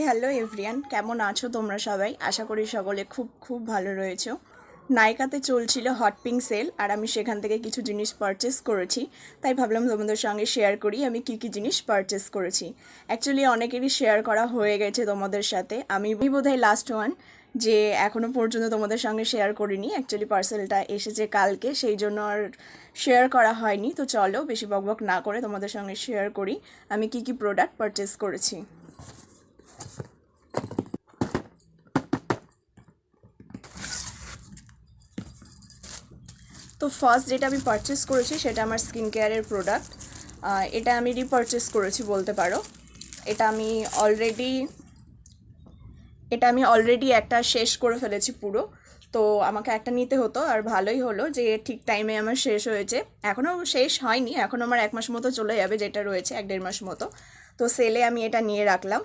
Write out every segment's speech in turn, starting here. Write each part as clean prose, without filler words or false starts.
Hello everyone, কেমন আছো তোমরা সবাই? আশা করি সকলে খুব খুব ভালো রয়েছো। নাইকাতে চলছিল হট পিঙ্ক সেল, আর আমি সেখান থেকে কিছু জিনিস পারচেস করেছি। তাই ভাবলাম তোমাদের সঙ্গে শেয়ার করি আমি কী কী জিনিস পারচেস করেছি। অ্যাকচুয়ালি অনেকেরই শেয়ার করা হয়ে গেছে তোমাদের সাথে, আমি বোধহয় লাস্ট ওয়ান যে এখনও পর্যন্ত তোমাদের সঙ্গে শেয়ার করিনি। অ্যাকচুয়ালি পার্সেলটা এসেছে কালকে, সেই জন্য আর শেয়ার করা হয়নি। তো চলো বেশি বকবক না করে তোমাদের সঙ্গে শেয়ার করি আমি কী কী প্রোডাক্ট পারচেস করেছি। তো ফার্স্ট যেটা আমি পারচেস করেছি সেটা আমার স্কিন কেয়ারের প্রোডাক্ট। এটা আমি রিপারচেস করেছি বলতে পারো। এটা আমি অলরেডি একটা শেষ করে ফেলেছি পুরো। তো আমাকে একটা নিতে হতো, আর ভালোই হলো যে ঠিক টাইমে আমার শেষ হয়েছে। এখনও শেষ হয়নি, এখন আমার 1 মাস মতো চলে যাবে, যেটা রয়েছে 1-1.5 মাস মতো। তো সেলে আমি এটা নিয়ে রাখলাম।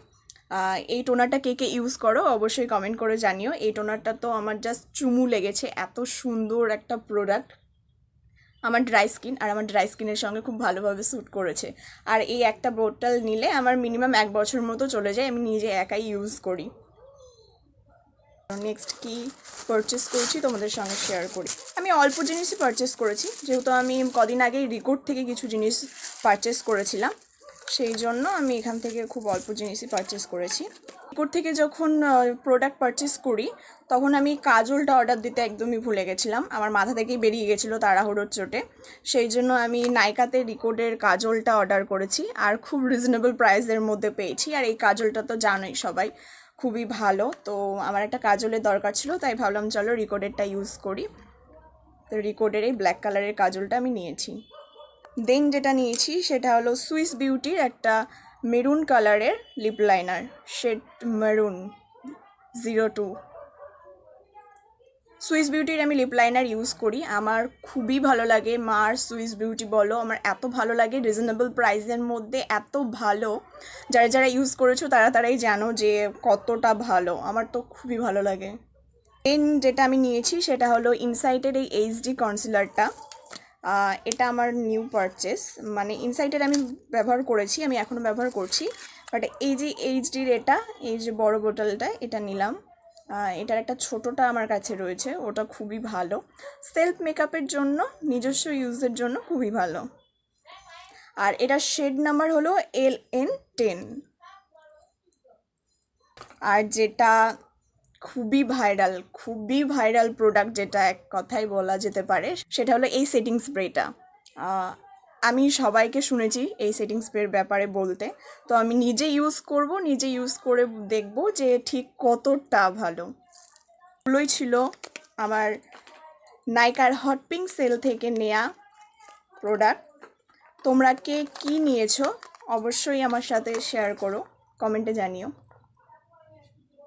এই টোনারটা কে কে ইউজ করো অবশ্যই কমেন্ট করে জানিও। এই টোনারটা তো আমার জাস্ট চুমু লেগেছে, এত সুন্দর একটা প্রোডাক্ট। আমার ড্রাই স্কিন, আর আমার ড্রাই স্কিনের সঙ্গে খুব ভালোভাবে স্যুট করেছে। আর এই একটা বোতল নিলে আমার মিনিমাম 1 বছর মতো চলে যায়, আমি নিজে একাই ইউজ করি। নেক্সট কি পারচেস করেছি তোমাদের সঙ্গে শেয়ার করি। আমি অল্প জিনিসই পারচেস করেছি, যেহেতু আমি কদিন আগেই রিকোড থেকে কিছু জিনিস পারচেস করেছিলাম, সেই জন্য আমি এখান থেকে খুব অল্প জিনিসই পারচেস করেছি। রিকোড থেকে যখন প্রোডাক্ট পারচেস করি তখন আমি কাজলটা অর্ডার দিতে একদমই ভুলে গেছিলাম, আমার মাথা থেকেই বেরিয়ে গেছিলো তাড়াহুড়োর চোটে। সেই জন্য আমি নাইকাতে রিকোডের কাজলটা অর্ডার করেছি, আর খুব রিজনেবল প্রাইসের মধ্যে পেয়েছি। আর এই কাজলটা তো জানোই সবাই খুবই ভালো। তো আমার একটা কাজলের দরকার ছিল, তাই ভাবলাম চলো রিকোডেরটা ইউজ করি। তো রিকোডের এই ব্ল্যাক কালারের কাজলটা আমি নিয়েছি। দেন যেটা নিয়েছি সেটা হলো সুইস বিউটির একটা মেরুন কালারের lip liner, shade maroon 02। Swiss বিউটির আমি লিপ লাইনার ইউজ করি, আমার খুবই ভালো লাগে। মার সুইস বিউটি বলো, আমার এত ভালো লাগে, রিজনেবল প্রাইসের মধ্যে এত ভালো। যারা যারা ইউজ করেছো তারাই জানো যে কতটা ভালো, আমার তো খুবই ভালো লাগে। দেন যেটা আমি নিয়েছি সেটা হলো ইনসাইটের এই এইচডি কনসিলারটা। এটা আমার নিউ পারচেস, মানে ইনসাইটের আমি ব্যবহার করেছি, আমি এখনও ব্যবহার করছি, বাট এই যে এইচডির এই যে বড় বোতলটা এটা নিলাম। এটার একটা ছোটোটা আমার কাছে রয়েছে, ওটা খুবই ভালো, সেলফ মেকআপের জন্য, নিজস্ব ইউজের জন্য খুবই ভালো। আর এটার শেড নাম্বার হলো LN10। আর যেটা খুবই ভাইরাল প্রোডাক্ট, যেটা এক কথায় বলা যেতে পারে, সেটা হলো এই সেটিং স্প্রেটা। আমি সবাইকে শুনেছি এই সেটিং স্প্রের ব্যাপারে বলতে, তো আমি নিজে ইউজ করে দেখব যে ঠিক কতটা ভালো। এগুলোই ছিল আমার নাইকার হট পিঙ্ক সেল থেকে নেয়া প্রোডাক্ট। তোমরা কে কী নিয়েছো অবশ্যই আমার সাথে শেয়ার করো, কমেন্টে জানিও।